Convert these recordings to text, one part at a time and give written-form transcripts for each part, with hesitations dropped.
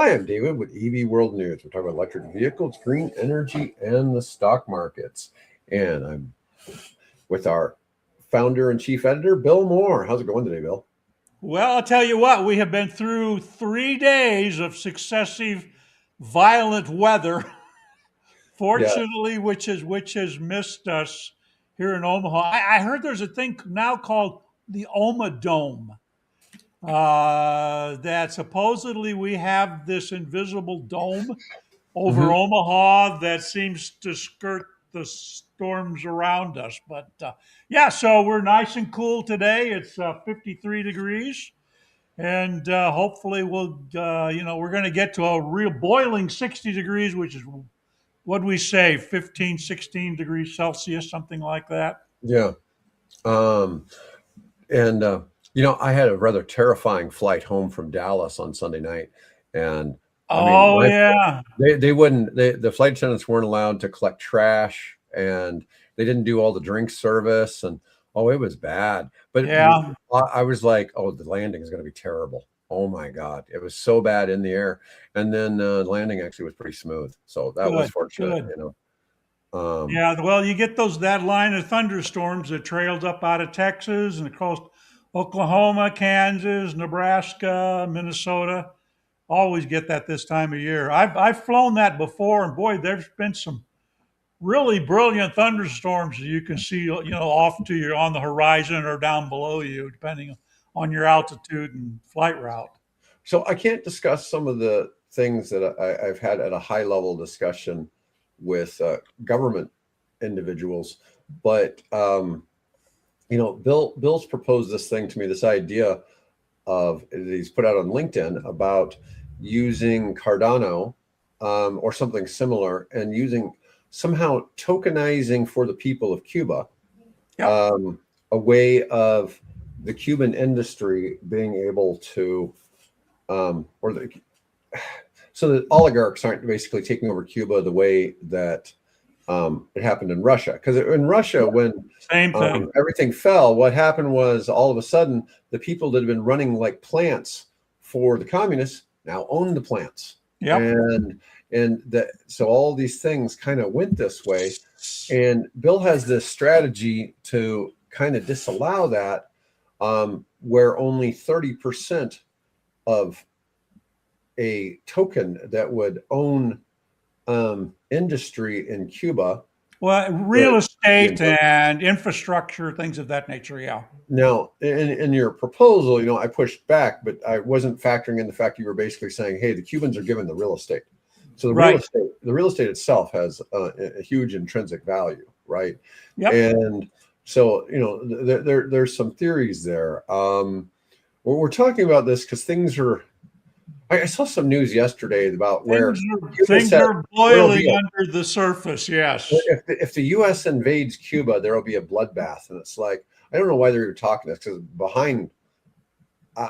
Hi, I'm David with EV World News. We're talking about electric vehicles, green energy, and the stock markets. And I'm with our founder and chief editor, Bill Moore. How's it going today, Bill? Well, I'll tell you what, we have been through 3 days of successive violent weather, Yeah, fortunately, which has missed us here in Omaha. I heard there's a thing now called the Oma Dome. That supposedly we have this invisible dome over hmm Omaha that seems to skirt the storms around us. But yeah, so we're nice and cool today. It's 53 degrees. And hopefully we're going to get to a real boiling 60 degrees, which is what we say, 15, 16 degrees Celsius, something like that. yeah. Um, and I had a rather terrifying flight home from Dallas on Sunday night, and I mean, Oh, yeah. they wouldn't. The flight attendants weren't allowed to collect trash, and they didn't do all the drink service, and oh, it was bad. But Yeah. I was like, oh, the landing is going to be terrible. Oh my God, it was so bad in the air, and then landing actually was pretty smooth, so that was Good. fortunate. Good. Um, Yeah. Well, you get that line of thunderstorms that trails up out of Texas and across Oklahoma, Kansas, Nebraska, Minnesota. Always get that this time of year. I've flown that before, and boy, there's been some really brilliant thunderstorms that you can see, off to your on the horizon or down below you, depending on your altitude and flight route. so I can't discuss some of the things that I've had at a high level discussion with government individuals, but Bill's proposed this thing to me, this idea of that he's put out on LinkedIn about using Cardano or something similar, and using somehow tokenizing for the people of Cuba, Yep. a way of the Cuban industry being able to, or the, so that oligarchs aren't basically taking over Cuba the way that it happened in Russia. Because in Russia, when Same thing. everything fell, what happened was all of a sudden the people that had been running like plants for the communists now owned the plants, Yep. and that, so all these things kind of went this way. And Bill has this strategy to kind of disallow that, where only 30% of a token that would own industry in Cuba Well, real would be estate invoked. and infrastructure, things of that nature. Yeah. Now, in your proposal, I pushed back, but I wasn't factoring in the fact you were basically saying, hey, the Cubans are given the real estate. So Right. the real estate itself has a huge intrinsic value, right? Yep. And so, there's some theories there. We're talking about this because things are. I saw some news yesterday about where Things are Cuba things said are there'll be boiling under the surface. Yes. if the U.S. invades Cuba, there will be a bloodbath, and it's like, I don't know why they're talking this, because behind,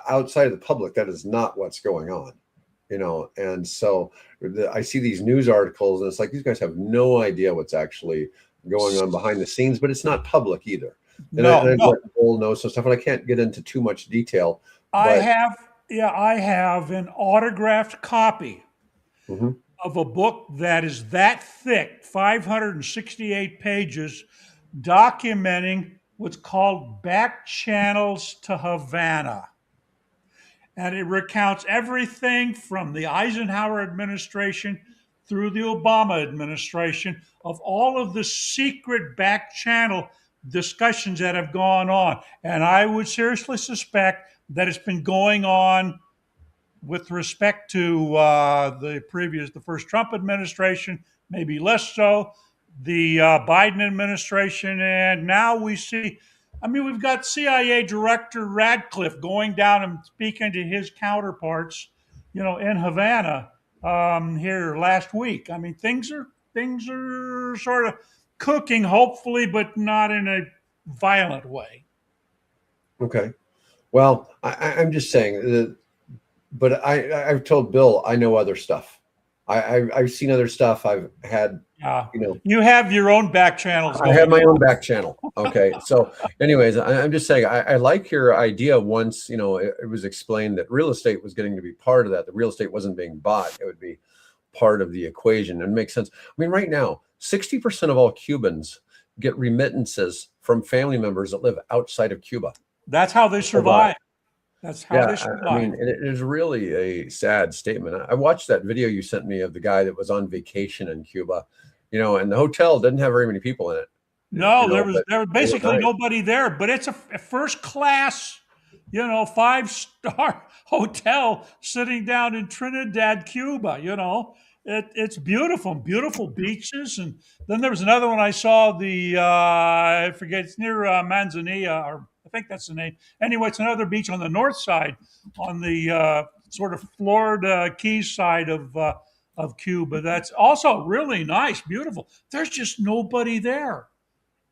outside of the public, that is not what's going on, And so I see these news articles, and it's like these guys have no idea what's actually going on behind the scenes, but it's not public either. And I No. No. let Bill know some stuff, and I can't get into too much detail, I but have. Yeah. I have an autographed copy mhm, of a book that is that thick, 568 pages, documenting what's called back channels to Havana. And it recounts everything from the Eisenhower administration through the Obama administration of all of the secret back channel discussions that have gone on. And I would seriously suspect that it's been going on with respect to the first Trump administration, maybe less so, the Biden administration, and now we see. I mean, we've got CIA Director Radcliffe going down and speaking to his counterparts, in Havana here last week. I mean, things are sort of cooking, hopefully, but not in a violent way. okay. Well, I'm just saying that, but I've told Bill I know other stuff. I've seen other stuff. I've had, Yeah. you know, You have your own back channels I have going my on. own back channel. Okay. So anyways, I'm just saying, I like your idea. Once, it was explained that real estate was getting to be part of that. The real estate wasn't being bought. It would be part of the equation, and makes sense. I mean, right now, 60% of all Cubans get remittances from family members that live outside of Cuba. That's how they survive. That's how they Yeah, I survive. mean, it is really a sad statement. I watched that video you sent me of the guy that was on vacation in Cuba, and the hotel didn't have very many people in it, No, but there was they were basically nice. nobody there, but it's a first class, 5-star hotel sitting down in Trinidad, Cuba. It's beautiful, beautiful beaches, and then there was another one I saw. I forget, it's near Manzanilla, or I think that's the name. Anyway, it's another beach on the north side, on the sort of Florida Keys side of Cuba. That's also really nice, beautiful. There's just nobody there.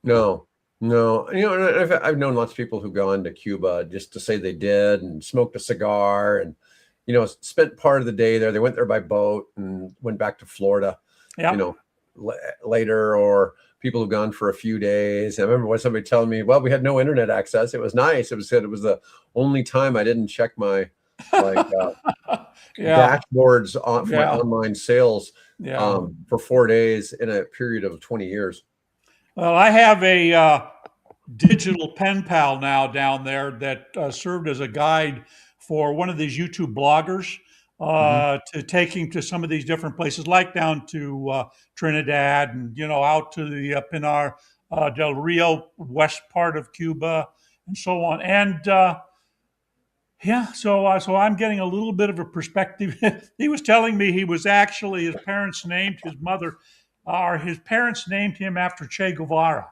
No, no. And I've known lots of people who gone to Cuba just to say they did and smoked a cigar and, spent part of the day there. They went there by boat and went back to Florida, you Yeah. know, later, or people who've gone for a few days. I remember when somebody telling me, well, we had no internet access. It was nice. It was the only time I didn't check my like Yeah. dashboards for my Yeah. online sales Yeah. for 4 days in a period of 20 years. Well, I have a digital pen pal now down there that served as a guide for one of these YouTube bloggers Mhm. to take him to some of these different places, like down to Trinidad and out to the Pinar del Rio west part of Cuba and so on. And yeah, so I'm getting a little bit of a perspective. He was telling me he was actually his parents named his mother, or his parents named him after Che Guevara.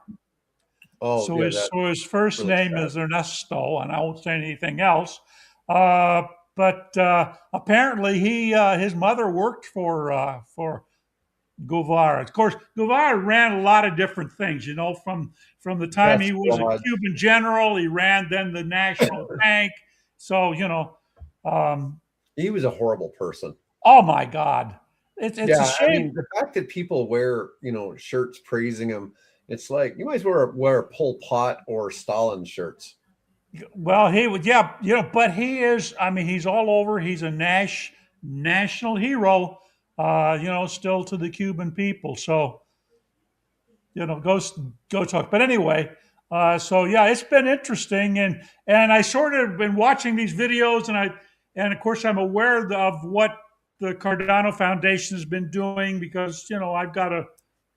Oh, So yeah, his that's so his first really name sad. is Ernesto, and I won't say anything else. Uh, but apparently, his mother worked for Guevara. Of course, Guevara ran a lot of different things. From the time Death he was a squads. Cuban general, he ran then the National Bank. So um, He was a horrible person. oh my God, it's a Yeah, I shame. mean, the fact that people wear, shirts praising him, it's like you might as well wear Pol Pot or Stalin shirts. Well, he would, yeah, but he is. I mean, he's all over. He's a national hero. Still to the Cuban people. So go talk. But anyway, so yeah, it's been interesting, and I sort of been watching these videos, and of course I'm aware of what the Cardano Foundation has been doing because I've got a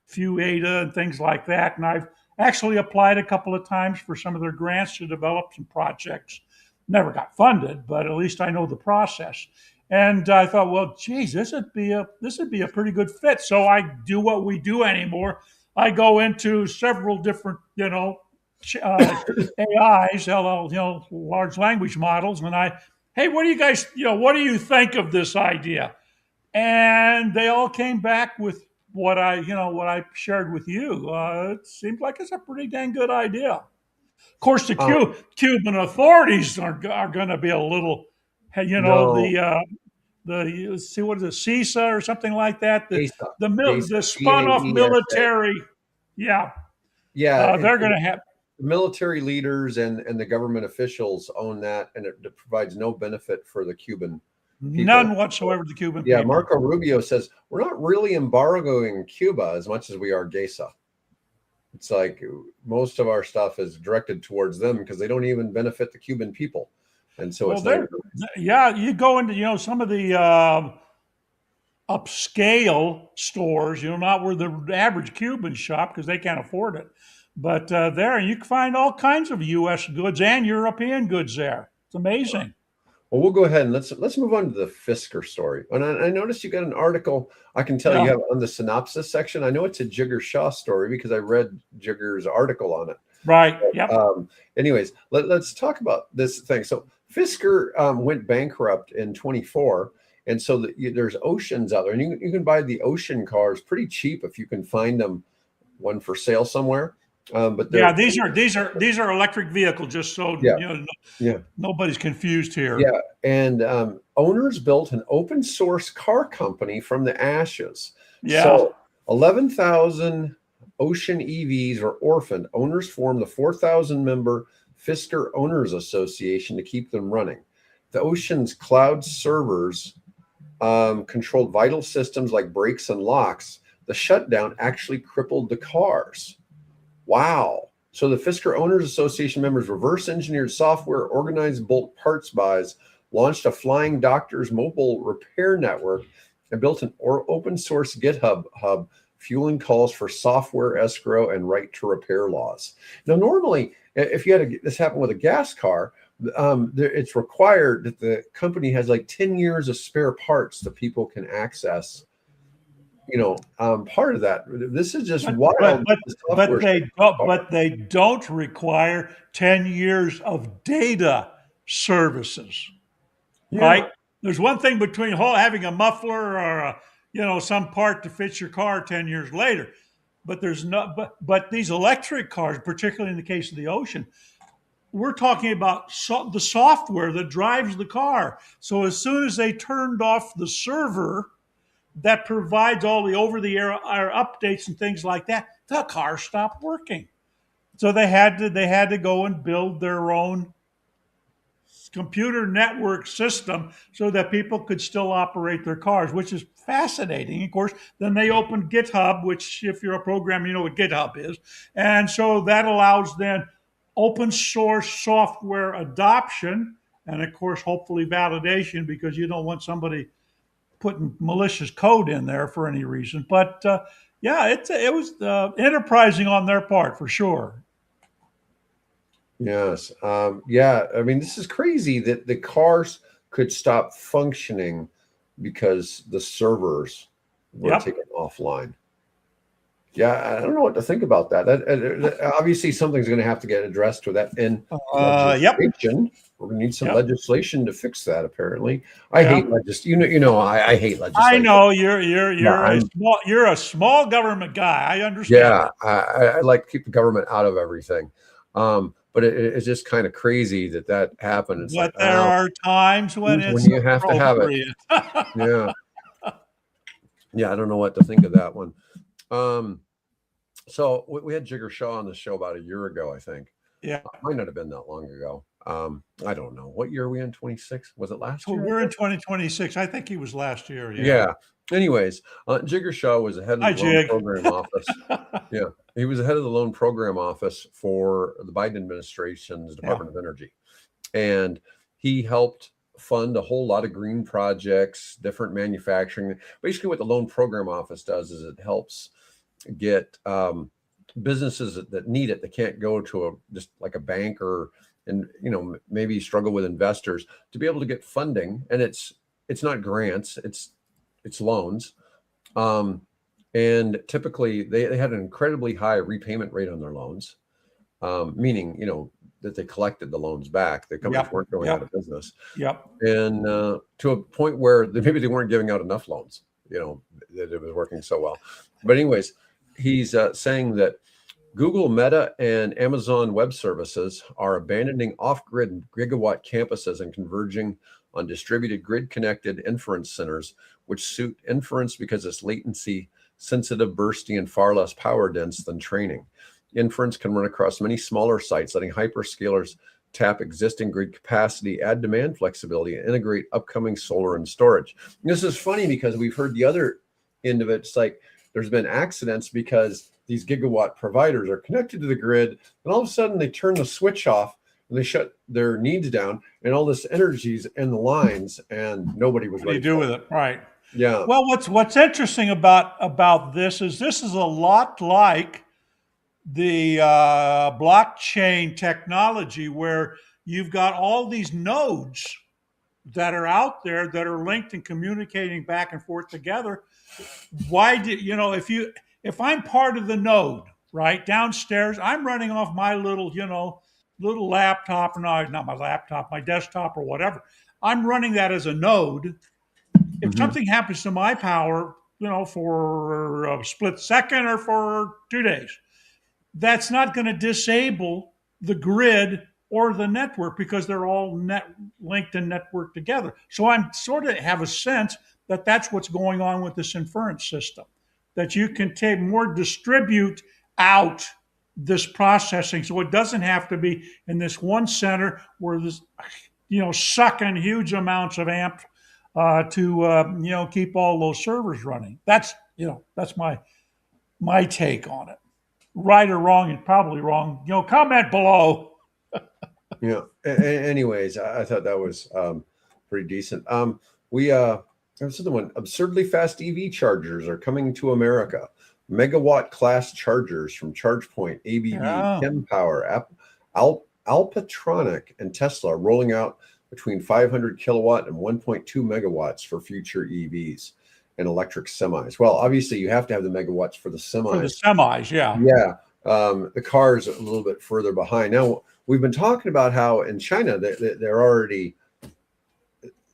few ADA and things like that, and I've actually applied a couple of times for some of their grants to develop some projects. Never got funded, but at least I know the process. And I thought, well, geez, this would be a pretty good fit. So I do what we do anymore. I go into several different, AIs, large language models, and hey, what do you guys, what do you think of this idea? And they all came back with what I shared with you. It seems like it's a pretty dang good idea. Of course, the Um, Cuban authorities are going to be a little, hey, no, see what is it, CISA or something like that. GASA, GASA, The spun off GAESA. military, yeah, Yeah, they're going to have. the military leaders and the government officials own that, and it provides no benefit for the Cuban people. None whatsoever to the Cuban Yeah, people. Marco Rubio says we're not really embargoing Cuba as much as we are GASA. It's like most of our stuff is directed towards them because they don't even benefit the Cuban people, and so Well, it's not. yeah, you go into some of the upscale stores, not where the average Cuban shop because they can't afford it. But there you can find all kinds of U.S. goods and European goods there. It's amazing. Well, we'll go ahead and let's move on to the Fisker story. And I noticed you got an article. I can tell you Yeah, have on the synopsis section. I know it's a Jigger Shaw story because I read Jigger's article on it. right. Yep. Anyways, let's talk about this thing. So Fisker went bankrupt in 24, and so there's Oceans out there, and you can buy the Ocean cars pretty cheap if you can find them one for sale somewhere. But Yeah, they're these are electric vehicles. Just so yeah, yeah, nobody's confused here. yeah. And owners built an open source car company from the ashes. Yeah. So 11,000 Ocean EVs are orphaned. Owners formed the 4,000 member Fisker Owners Association to keep them running. The Ocean's cloud servers controlled vital systems like brakes and locks. The shutdown actually crippled the cars. Wow. So the Fisker Owners Association members reverse engineered software, organized bulk parts buys, launched a flying doctors mobile repair network, and built an open source GitHub hub fueling calls for software escrow and right to repair laws. Now, normally, if you had this happen with a gas car, it's required that the company has like 10 years of spare parts that people can access. Part of that. This is just But wild. The software but they don't require 10 years of data services, yeah, right? There's one thing between having a muffler or some part to fit your car 10 years later, but there's not. But these electric cars, particularly in the case of the Ocean, we're talking about the software that drives the car. So as soon as they turned off the server that provides all the over-the-air updates and things like that, the car stopped working. So they had to go and build their own computer network system so that people could still operate their cars, which is fascinating. Of course, then they opened GitHub, which if you're a programmer, you know what GitHub is. And so that allows then open source software adoption and of course, hopefully validation, because you don't want somebody putting malicious code in there for any reason. But yeah, it was enterprising on their part for sure. yes, yeah. I mean, this is crazy that the cars could stop functioning because the servers were Yep. taken offline. Yeah, I don't know what to think about that. Obviously, something's going to have to get addressed with that in Yep. legislation. We're going to need some Yep. legislation to fix that. Apparently, I Yeah. hate legislation. I hate I legislation. know you're you're Yeah, you're a small you're a small government guy. I understand yeah. that. I like to keep the government out of everything. But it's just kind of crazy that happened. It's like, But there are times when when it's you have to have it. appropriate. Yeah, yeah. I don't know what to think of that one. Um, so we had Jigger Shaw on the show about a year ago, I think. Yeah. Might not have been that long ago. I don't know. What year are we in? 26? Was it last So year? we're in 2026. I think he was last year. Yeah. Yeah. Anyways, Jigger Shaw was the head of Hi, the loan Jig. program office. Yeah. He was the head of the loan program office for the Biden administration's Department of Energy. And he helped fund a whole lot of green projects, different manufacturing. Basically, what the loan program office does is it helps get businesses that need it, that can't go to just like a bank or maybe struggle with investors, to be able to get funding. And it's not grants, it's loans. And typically they had an incredibly high repayment rate on their loans, meaning that they collected the loans back. The companies weren't going out of business. Yep. And to a point where maybe they weren't giving out enough loans, that it was working so well. But anyways, he's saying that Google, Meta, and Amazon Web Services are abandoning off-grid gigawatt campuses and converging on distributed grid-connected inference centers, which suit inference because it's latency sensitive, bursty, and far less power dense than training. Inference can run across many smaller sites, letting hyperscalers tap existing grid capacity, add demand flexibility, and integrate upcoming solar and storage. And this is funny because we've heard the other end of it. It's like there's been accidents because these gigawatt providers are connected to the grid, and all of a sudden they turn the switch off and they shut their needs down, and all this energy's in the lines, and nobody was What do you ready do for with it? Right. Yeah. Well, what's interesting about this is a lot like the blockchain technology, where you've got all these nodes that are out there that are linked and communicating back and forth together. Why did if I'm part of the node right downstairs, I'm running off my little laptop, not my laptop, my desktop or whatever. I'm running that as a node. If something happens to my power, for a split second or for 2 days, that's not going to disable the grid or the network because they're all linked and networked together. So I'm sort of have a sense that that's what's going on with this inference system, that you can take more distribute out this processing so it doesn't have to be in this one center where this sucking huge amounts of amp to keep all those servers running. That's my take on it. Right or wrong, and probably wrong. Comment below. Anyways, I thought that was pretty decent. There's another one. Absurdly fast EV chargers are coming to America. Megawatt class chargers from ChargePoint, ABB, Kempower, Alpatronic, and Tesla are rolling out between 500 kilowatt and 1.2 megawatts for future EVs and electric semis. Well, obviously, you have to have the megawatts for the semis. For the semis, yeah. Yeah. The cars a little bit further behind. Now, we've been talking about how in China they're already.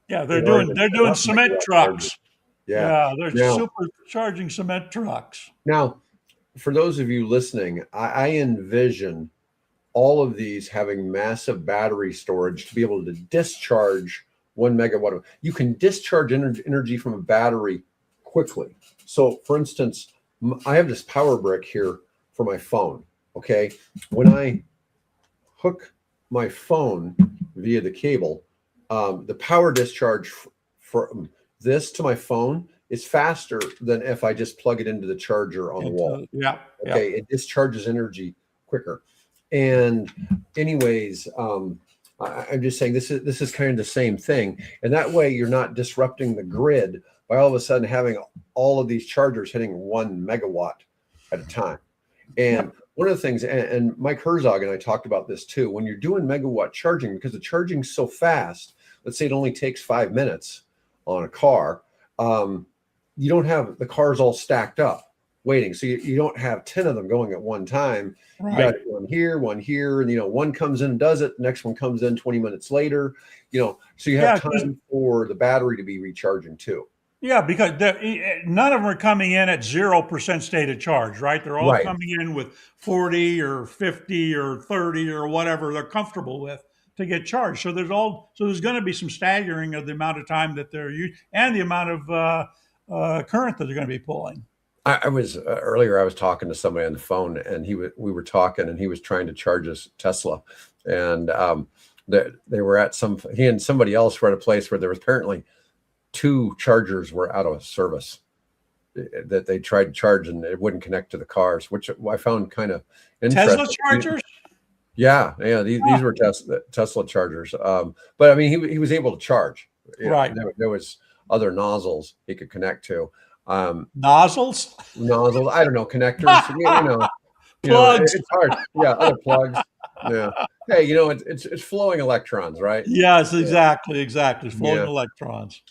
Yeah, they're doing cement trucks. Yeah, they're supercharging cement trucks. Now, for those of you listening, I envision all of these having massive battery storage to be able to discharge 1 megawatt. You can discharge energy from a battery quickly. So, for instance, I have this power brick here for my phone. Okay, when I hook my phone via the cable, the power discharge from this to my phone is faster than if I just plug it into the charger on the wall. Yeah. Okay, it discharges energy quicker. And anyways, I'm just saying this is kind of the same thing. And that way you're not disrupting the grid by all of a sudden having all of these chargers hitting 1 megawatt at a time. And one of the things, and Mike Herzog and I talked about this too, when you're doing megawatt charging, because the charging's so fast, let's say it only takes 5 minutes on a car, you don't have the cars all stacked up waiting. So you don't have 10 of them going at one time. Right. You got one here, and one comes in and does it. The next one comes in 20 minutes later, so you have time for the battery to be recharging too. Yeah, because none of them are coming in at 0% state of charge, right? They're all coming in with 40 or 50 or 30 or whatever they're comfortable with to get charged. So there's going to be some staggering of the amount of time that they're using and the amount of current that they're going to be pulling. I was earlier. I was talking to somebody on the phone, and we were talking, and he was trying to charge his Tesla, and they were at he and somebody else were at a place where there was apparently 2 chargers were out of service that they tried to charge, and it wouldn't connect to the cars, which I found kind of interesting. Tesla chargers. Yeah. These were Tesla chargers, but I mean, he was able to charge. Right. There was other nozzles he could connect to. Nozzles. I don't know, connectors. Plugs. It's hard. Yeah, other plugs. Yeah. Hey, it's flowing electrons, right? Yes, exactly. Flowing electrons.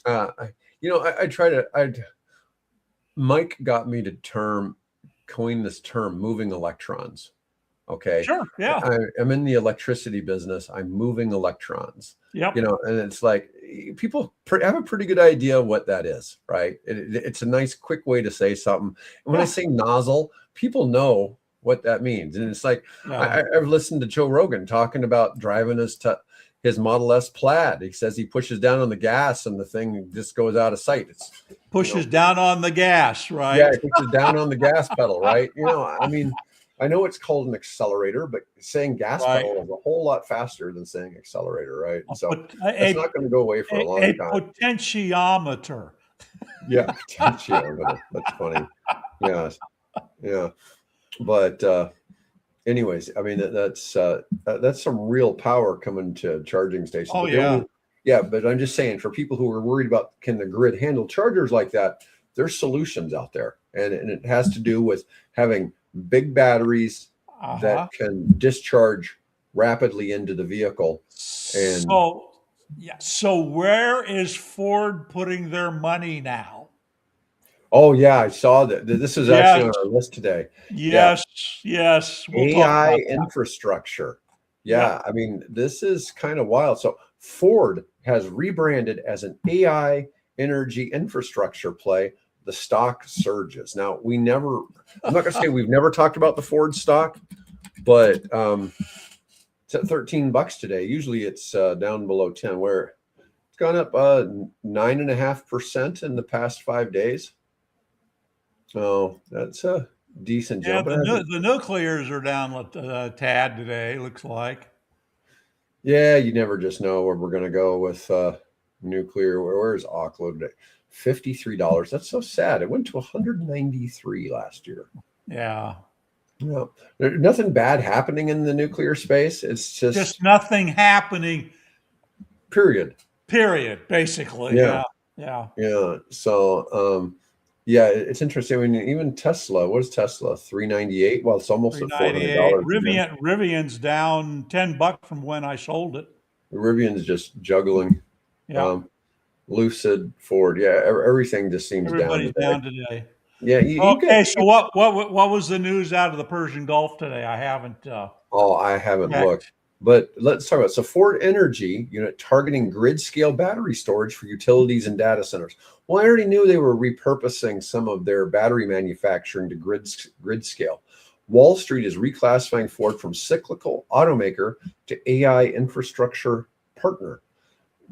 Mike got me to coin this term, moving electrons. Okay. Sure. Yeah. I'm in the electricity business. I'm moving electrons. Yep. And it's like people have a pretty good idea what that is, right? It's a nice, quick way to say something. And when I say nozzle, people know what that means. And it's like, I've listened to Joe Rogan talking about driving his Model S Plaid. He says he pushes down on the gas and the thing just goes out of sight. Pushes down on the gas, right? Yeah, he pushes down on the gas pedal, right? I mean, I know it's called an accelerator, but saying gas pedal is a whole lot faster than saying accelerator, right? So it's not going to go away for a long time. A potentiometer. Yeah, potentiometer. That's funny. Yeah. But anyways, I mean, that's some real power coming to charging stations. Oh, yeah. But I'm just saying, for people who are worried about can the grid handle chargers like that, there's solutions out there. And it has to do with having big batteries that can discharge rapidly into the vehicle. And so where is Ford putting their money now? Oh yeah, I saw that. This is actually on our list today. Yes. We'll AI infrastructure. Yeah, I mean, this is kind of wild. So Ford has rebranded as an AI energy infrastructure play. The stock surges. Now, I'm not going to say we've never talked about the Ford stock, but it's at $13 today. Usually it's down below 10, where it's gone up 9.5% in the past 5 days. So that's a decent Yeah, jump. the nuclears are down a tad today, looks like. Yeah, you never just know where we're going to go with nuclear. Where's Oklo today? $53. That's so sad. It went to 193 last year. Yeah. No, there's nothing bad happening in the nuclear space. It's just nothing happening, period. Basically. Yeah. Yeah. Yeah. So, yeah, it's interesting. I mean, even Tesla, what is Tesla? 398. Well, it's almost at $400. Rivian's down $10 from when I sold it. Rivian's just juggling. Yeah. Lucid, Ford. Yeah, everything just seems Everybody's down down today. Yeah, you get. Okay, so what was the news out of the Persian Gulf today? I haven't. Oh, I haven't checked. looked. But let's talk about so Ford Energy unit targeting grid scale battery storage for utilities and data centers. Well, I already knew they were repurposing some of their battery manufacturing to grid scale. Wall Street is reclassifying Ford from cyclical automaker to AI infrastructure partner.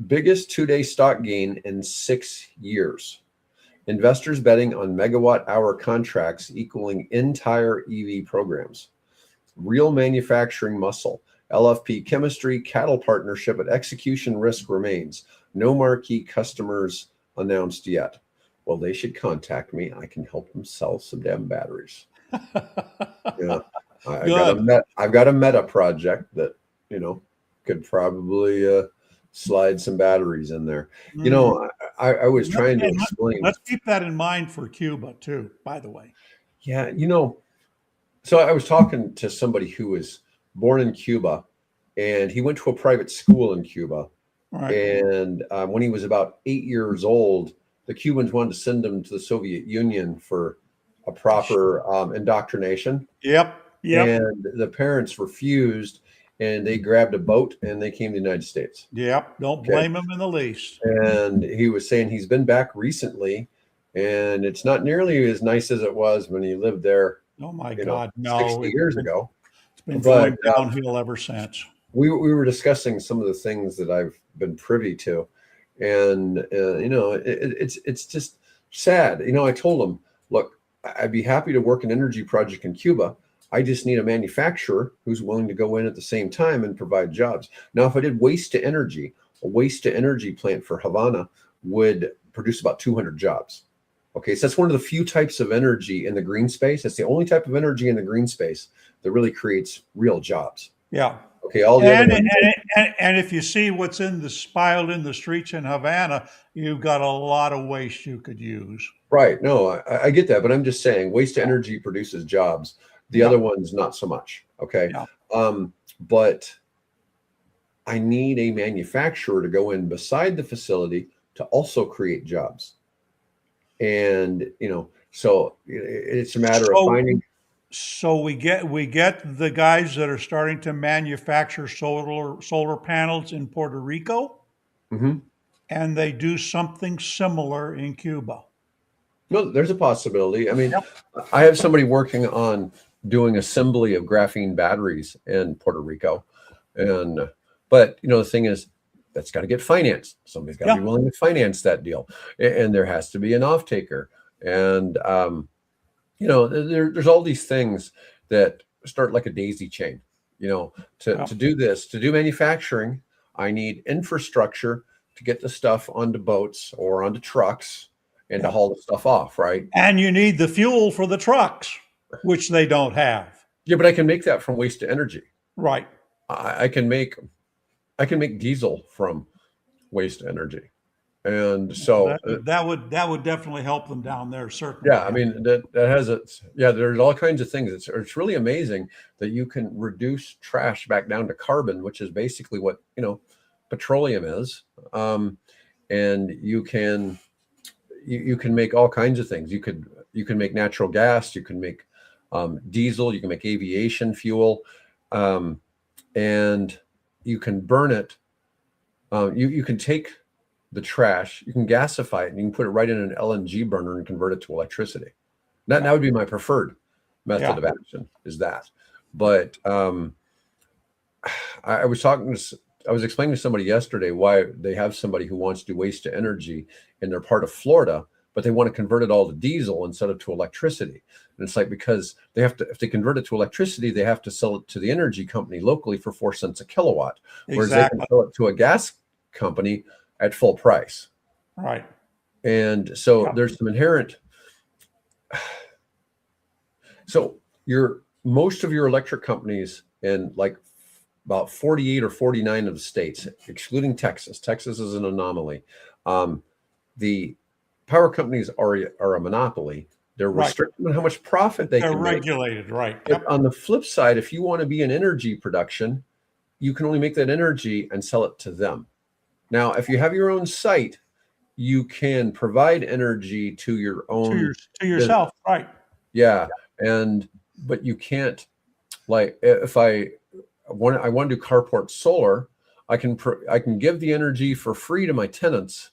Biggest two-day stock gain in 6 years. Investors betting on megawatt hour contracts equaling entire EV programs. Real manufacturing muscle. LFP chemistry, cattle partnership, but execution risk remains. No marquee customers announced yet. Well, they should contact me. I can help them sell some damn batteries. Yeah, I've got a meta project that could probably slide some batteries in there. I was trying to explain. Let's keep that in mind for Cuba too, by the way. Yeah, so I was talking to somebody who was born in Cuba, and he went to a private school in Cuba. Right. And when he was about 8 years old, the Cubans wanted to send him to the Soviet Union for a proper indoctrination. Yep. And the parents refused, and they grabbed a boat and they came to the United States. Yep. Don't blame him in the least. And he was saying he's been back recently, and it's not nearly as nice as it was when he lived there. Oh my God, no! 60 years ago. It's been going downhill ever since. We were discussing some of the things that I've been privy to, and it's just sad. I told him, look, I'd be happy to work an energy project in Cuba. I just need a manufacturer who's willing to go in at the same time and provide jobs. Now, if I did waste to energy, a waste to energy plant for Havana would produce about 200 jobs. Okay, so that's one of the few types of energy in the green space. It's the only type of energy in the green space that really creates real jobs. Yeah. Okay, all the other ones. And if you see what's piled in the streets in Havana, you've got a lot of waste you could use. Right. No, I get that, but I'm just saying waste to energy produces jobs. The other ones, not so much. Okay. Yeah. But I need a manufacturer to go in beside the facility to also create jobs. And, so it's a matter of finding. So we get the guys that are starting to manufacture solar panels in Puerto Rico, and they do something similar in Cuba. No, there's a possibility. I mean, I have somebody working on doing assembly of graphene batteries in Puerto Rico, but the thing is, that's got to get financed. Somebody's got to be willing to finance that deal, and there has to be an off-taker. And there's all these things that start like a daisy chain. To do this, to do manufacturing, I need infrastructure to get the stuff onto boats or onto trucks and to haul the stuff off, right? And you need the fuel for the trucks, which they don't have. Yeah, but I can make that from waste to energy. Right. I can make diesel from waste energy. And so that would definitely help them down there, certainly. Yeah, I mean that has there's all kinds of things. It's really amazing that you can reduce trash back down to carbon, which is basically what petroleum is. And you can make all kinds of things. You can make natural gas, you can make diesel, you can make aviation fuel, and you can burn it. You can take the trash, you can gasify it, and you can put it right in an LNG burner and convert it to electricity. That would be my preferred method of action, is that. But I was I was explaining to somebody yesterday why they have somebody who wants to do waste to energy in their part of Florida, but they want to convert it all to diesel instead of to electricity. And it's like, because they have to, if they convert it to electricity, they have to sell it to the energy company locally for 4 cents a kilowatt, whereas they can Exactly. sell it to a gas company at full price. Right. And so Yeah. there's some inherent, so most of your electric companies in like about 48 or 49 of the states, excluding Texas. Texas is an anomaly. The power companies are a monopoly. They're Right. restricted on how much profit they They're can make. regulated. Right. But Yep. on the flip side, if you want to be in energy production, you can only make that energy and sell it to them. Now, if you have your own site, you can provide energy to your own To business. yourself. Right. Yeah, but you can't, like, if I want to do carport solar, I can give the energy for free to my tenants,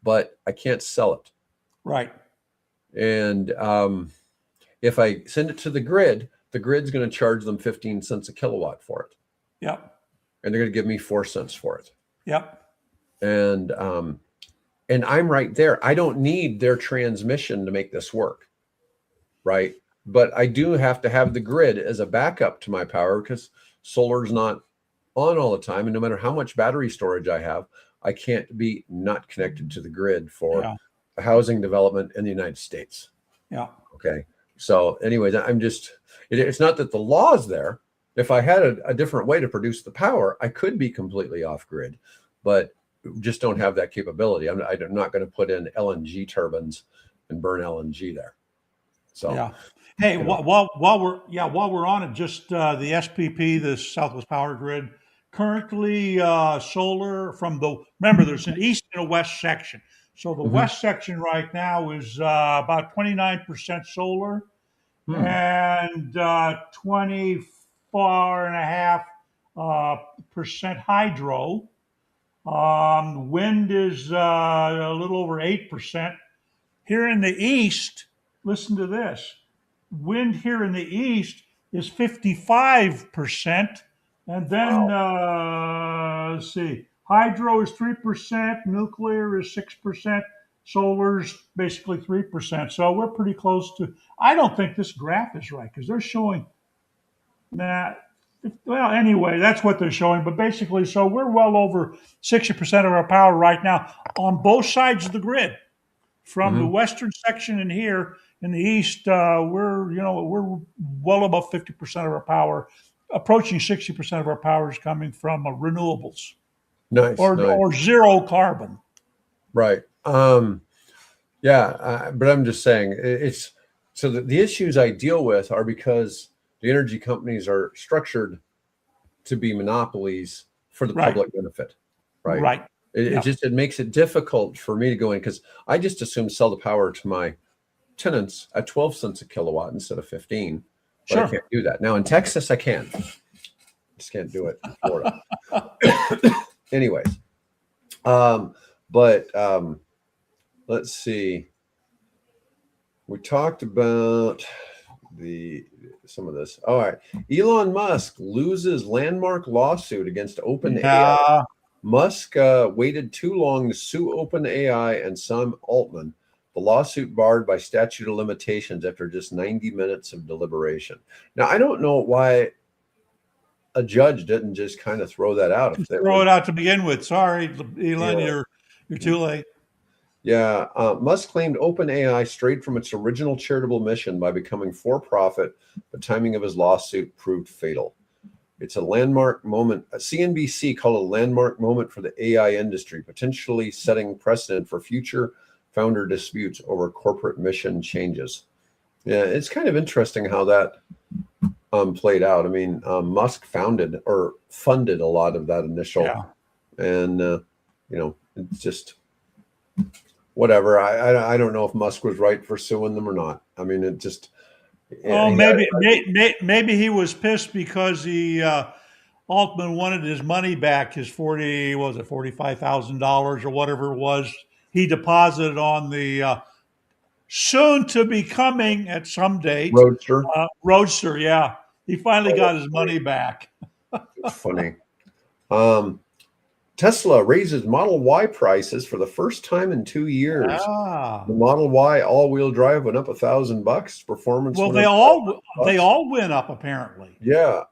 but I can't sell it. Right. And if I send it to the grid's going to charge them 15 cents a kilowatt for it, Yep. and they're going to give me 4 cents for it. Yep. And I'm right there. I don't need their transmission to make this work, right? But I do have to have the grid as a backup to my power, because solar's not on all the time. And no matter how much battery storage I have, I can't be not connected to the grid for Yeah. housing development in the United States. Yeah. Okay. So anyways, it's not that the law is there. If I had a different way to produce the power, I could be completely off grid, but just don't have that capability. I'm not going to put in LNG turbines and burn LNG there. So yeah. Hey, you know. while we're on it, just the SPP, the Southwest Power Grid, currently solar remember there's an east and a west section. So the west section right now is about 29% solar and 24.5% hydro. Wind is a little over 8%. Here in the east, listen to this. Wind here in the east is 55%. And then, let's see, hydro is 3%, nuclear is 6%, solar's basically 3%. So we're pretty close to, I don't think this graph is right because they're showing that. Well, anyway, that's what they're showing. But basically, so we're well over 60% of our power right now on both sides of the grid. From the western section in here in the east, we're well above 50% of our power, approaching 60% of our power is coming from renewables Nice. or zero carbon. Right. Yeah. But I'm just saying, it's so the issues I deal with are because the energy companies are structured to be monopolies for the public benefit. Right. Right. It makes it difficult for me to go in, because I just assume sell the power to my tenants at 12 cents a kilowatt instead of 15. But I can't do that. Now in Texas, I can. Just can't do it in Florida. Anyways. Let's see. We talked about some of this. All right. Elon Musk loses landmark lawsuit against OpenAI. Yeah. Musk waited too long to sue OpenAI and Sam Altman. The lawsuit barred by statute of limitations after just 90 minutes of deliberation. Now, I don't know why a judge didn't just kind of throw that out. Throw it out to begin with. Sorry, Elon, Yeah. you're too late. Yeah, Musk claimed OpenAI strayed from its original charitable mission by becoming for-profit. The timing of his lawsuit proved fatal. It's a landmark moment. CNBC called it a landmark moment for the AI industry, potentially setting precedent for future founder disputes over corporate mission changes. Yeah, it's kind of interesting how that played out. I mean, Musk founded or funded a lot of that initial, and it's just whatever. I don't know if Musk was right for suing them or not. I mean, it just. Oh, maybe he was pissed because Altman wanted his money back, his $45,000 or whatever it was he deposited on the soon to be coming at some date Roadster. Roadster. Yeah, He finally got his money back. It's funny. Tesla raises Model Y prices for the first time in 2 years. Ah. The Model Y all-wheel drive went up $1,000. Performance Well, went they up all they $500. all went up apparently. Yeah.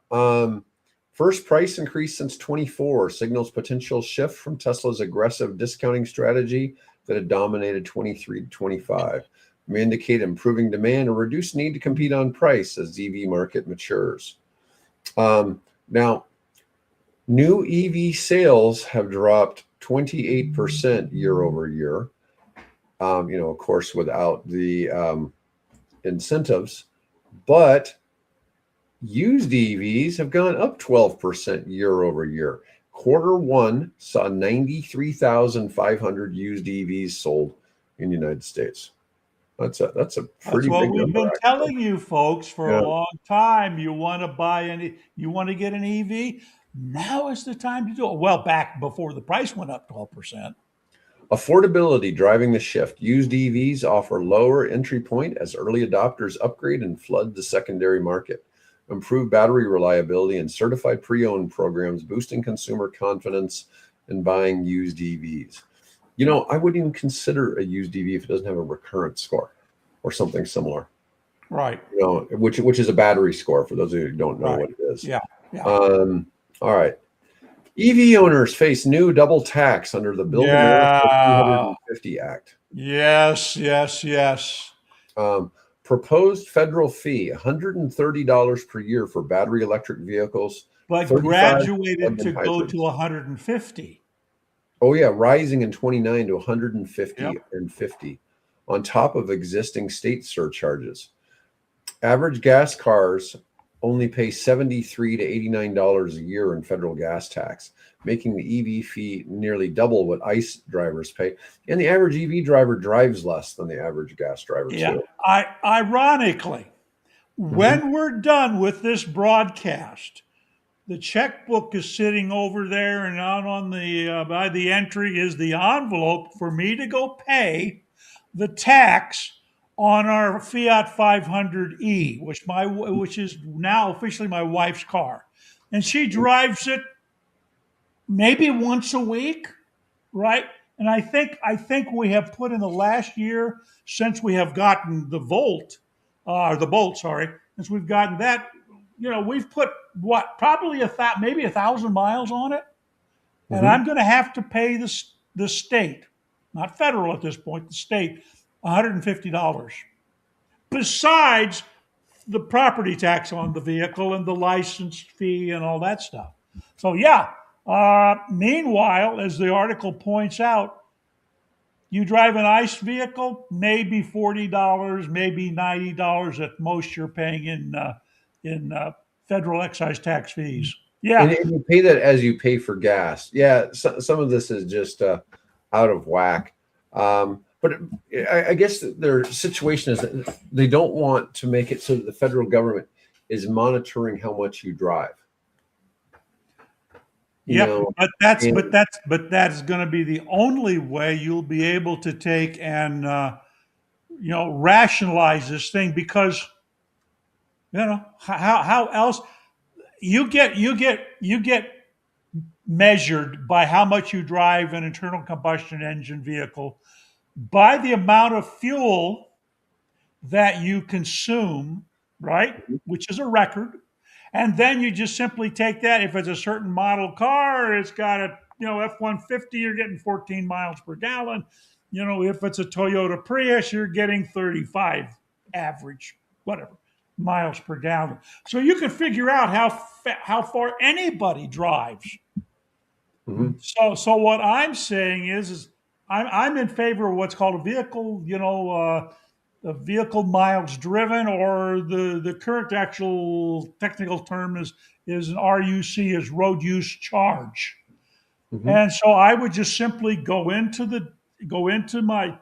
First price increase since 24 signals potential shift from Tesla's aggressive discounting strategy that had dominated 23 to 25. May indicate improving demand or reduced need to compete on price as the EV market matures. Now, new EV sales have dropped 28% year over year. Of course, without the incentives, but used EVs have gone up 12% year over year. Quarter one saw 93,500 used EVs sold in the United States. That's a That's pretty what big we've number, been actually. telling you folks for a Yeah. long time. You want to you want to get an EV? Now is the time to do it. Well, back before the price went up 12%. Affordability driving the shift. Used EVs offer lower entry point as early adopters upgrade and flood the secondary market. Improved battery reliability and certified pre-owned programs boosting consumer confidence in buying used EVs. I wouldn't even consider a used EV if it doesn't have a recurrent score or something similar. Right. Which is a battery score for those of you who don't know Right. what it is. Yeah. Yeah. All right. EV owners face new double tax under the Build America Yeah. 250 Act. Yes. Yes. Yes. Proposed federal fee, $130 per year for battery electric vehicles, But 35 graduated plug-in to go to hybrids. 150. Oh yeah, rising in 29 to Yep. 150 and 50 on top of existing state surcharges. Average gas cars only pay $73 to $89 a year in federal gas tax, making the EV fee nearly double what ICE drivers pay. And the average EV driver drives less than the average gas driver Yeah. too. Ironically, Mhm. when we're done with this broadcast, the checkbook is sitting over there, and out on the by the entry is the envelope for me to go pay the tax on our Fiat 500e, which is now officially my wife's car, and she drives it maybe once a week, right? And I think we have put in the last year since we have gotten the Bolt, sorry, since we've gotten that, we've put what probably maybe 1,000 miles on it, and Mhm. I'm going to have to pay the state, not federal at this point, the state, $150 besides the property tax on the vehicle and the license fee and all that stuff. So yeah. Meanwhile, as the article points out, you drive an ICE vehicle, maybe $40, maybe $90 at most. You're paying in federal excise tax fees. And, Yeah, and you pay that as you pay for gas. Yeah, some of this is just out of whack. But I guess their situation is that they don't want to make it so that the federal government is monitoring how much you drive. You yep. know, But and that's going to be the only way you'll be able to take and rationalize this thing, because how else you get measured by how much you drive an internal combustion engine vehicle by the amount of fuel that you consume, right? Which is a record. And then you just simply take that. If it's a certain model car, it's got a F-150, you're getting 14 miles per gallon. If it's a Toyota Prius, you're getting 35 average, whatever, miles per gallon. So you can figure out how far anybody drives. Mhm. So what I'm saying is I'm in favor of what's called a vehicle, the vehicle miles driven, or the current actual technical term is an RUC, is road use charge. Mhm. And so I would just simply go into my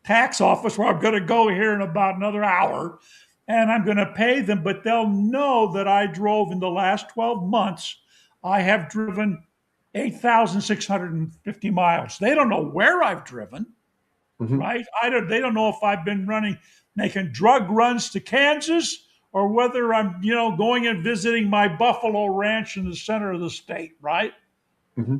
tax office, where I'm going to go here in about another hour, and I'm going to pay them, but they'll know that I drove in the last 12 months. I have driven 8,650 miles. They don't know where I've driven, Mhm. right? They don't know if I've been making drug runs to Kansas, or whether I'm, going and visiting my buffalo ranch in the center of the state, right? Hmm.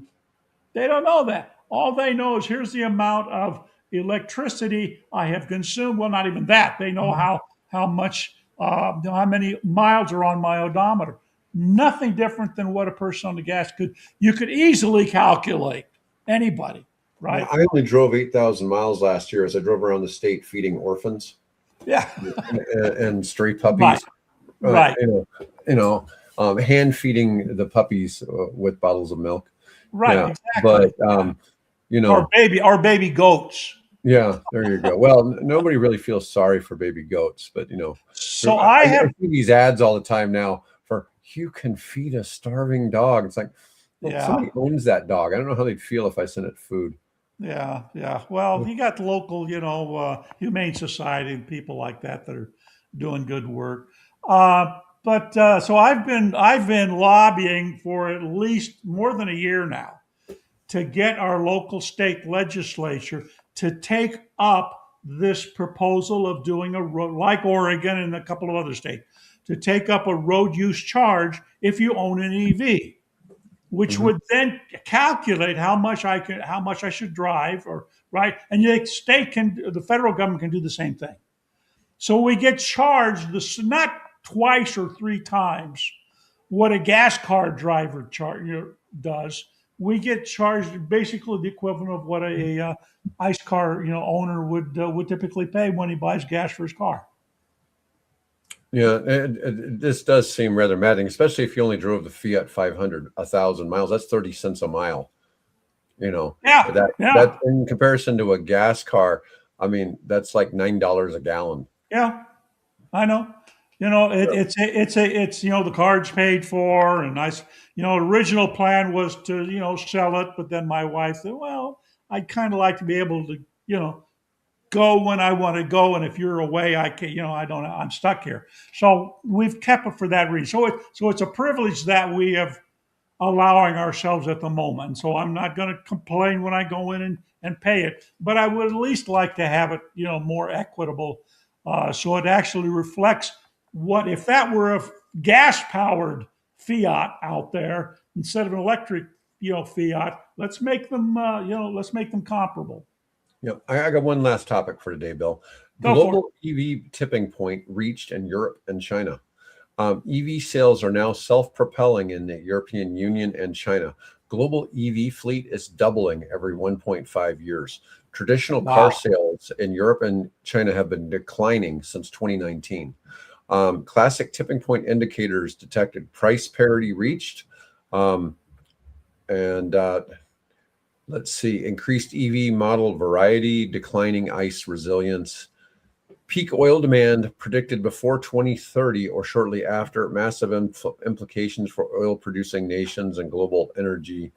They don't know that. All they know is here's the amount of electricity I have consumed. Well, not even that. They know how much, how many miles are on my odometer. Nothing different than what a person on the gas could. You could easily calculate anybody, Yeah, right? I only drove 8,000 miles last year as I drove around the state feeding orphans Yeah, and stray right, puppies. Uh, right, you know, you know, hand feeding the puppies with bottles of milk. right, Yeah, but exactly. you Or know, baby goats. yeah, there you go. Well, nobody really feels sorry for baby goats, but So I I have, see these ads all the time now for you can feed a starving dog. It's like, well, yeah. somebody owns that dog. I don't know how they'd feel if I sent it food. Yeah, yeah. Well, you got local, humane society and people like that are doing good work. So I've been lobbying for at least more than a year now to get our local state legislature to take up this proposal of doing a road, like Oregon and a couple of other states, to take up a road use charge if you own an EV, which Mhm. would then calculate how much I should drive, or right, and the federal government can do the same thing. So we get charged this not twice or three times what a gas car driver does. We get charged basically the equivalent of what a ice car owner would typically pay when he buys gas for his car. Yeah, this does seem rather maddening, especially if you only drove the Fiat 500 1,000 miles. That's 30 cents a mile. You know Yeah, that yeah, in comparison to a gas car, I mean, that's like $9 a gallon. yeah. I know. It's the card's paid for, and original plan was to sell it, but then my wife said, well, I'd kind of like to be able to go when I want to go, and if you're away, I can I don't I'm stuck here. So we've kept it for that reason. So it's a privilege that we have allowing ourselves at the moment. So I'm not going to complain when I go in and pay it, but I would at least like to have it, more equitable, so it actually reflects what if that were a gas powered fiat out there instead of an electric, fiat. Let's make them comparable. Yep. I got one last topic for today, Bill. Go for it. Global EV tipping point reached in Europe and China. EV sales are now self-propelling in the European Union and China. Global EV fleet is doubling every 1.5 years. Traditional car Wow. sales in Europe and China have been declining since 2019. Classic tipping point indicators detected price parity reached, um, and let's see, increased EV model variety, declining ICE resilience. Peak oil demand predicted before 2030 or shortly after, massive implications for oil producing nations and global energy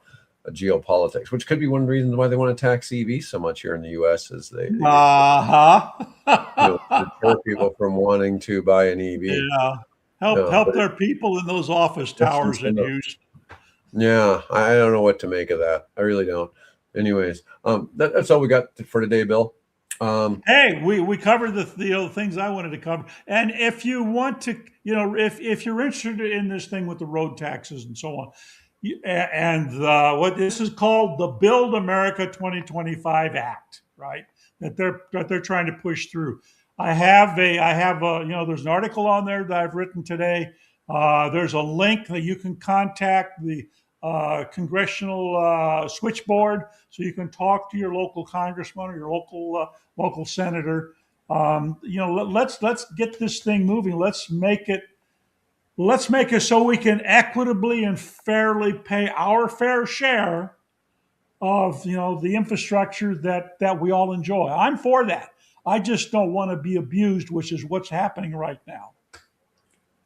geopolitics, which could be one of the reasons why they want to tax EVs so much here in the US is Uh-huh. deter people from wanting to buy an EV. Yeah. Help But their people in those office it's towers in incentive. use. Yeah, I don't know what to make of that. I really don't. Anyways, that's all we got for today, Bill. Um, Hey, we covered the things I wanted to cover. And if you want to, if you're interested in this thing with the road taxes and so on, and what this is called the Build America 2025 Act, right? That they're trying to push through. There's an article on there that I've written today. There's a link that you can contact the congressional switchboard, so you can talk to your local congressman or your local senator. Let's get this thing moving. Let's make it so we can equitably and fairly pay our fair share of the infrastructure that we all enjoy. I'm for that. I just don't want to be abused, which is what's happening right now.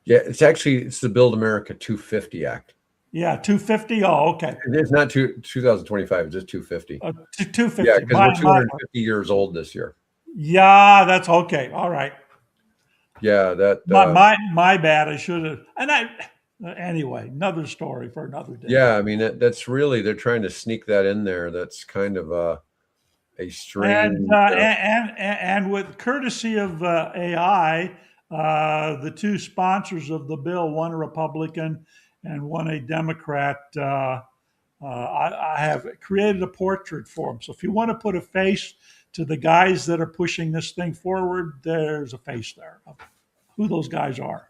yeah, it's the Build America 250 Act. Yeah, 250. Oh, okay. It's not 2025, it's just 250. 250. Yeah, because we're 250 years old this year. Yeah, that's okay. All right. Yeah, that My bad. I should have. Anyway, another story for another day. yeah, I mean that's really they're trying to sneak that in there. That's kind of a And strange with courtesy of AI, The two sponsors of the bill, one a Republican and one a Democrat, I have created a portrait for them. So if you want to put a face to the guys that are pushing this thing forward, there's a face there of who those guys are.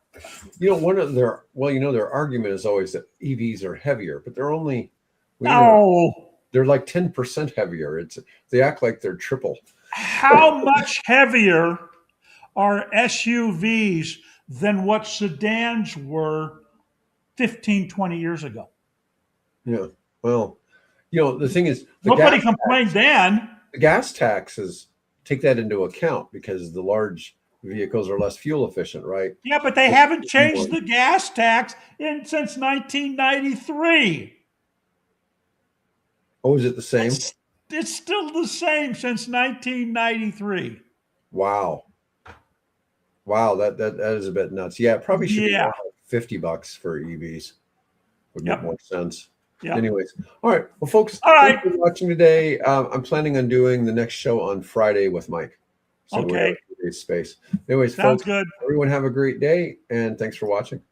One of their their argument is always that EVs are heavier, but they're only they're like 10% heavier. They act like they're triple. How much heavier are SUVs than what sedans were 15, 20 years ago? Yeah. Well, the thing is, nobody complained then. The gas taxes take that into account because the large vehicles are less fuel efficient, right? Yeah, but they haven't changed the gas tax since 1993. Oh, is it the same? It's still the same since 1993. Wow, that is a bit nuts. Yeah, it probably should be more like $50 for EVs. Would make more sense. Yeah. Anyways, all right. Well, folks, thanks for watching today. I'm planning on doing the next show on Friday with Mike. So okay. Space. Anyways, sounds folks, good. Everyone have a great day, and thanks for watching.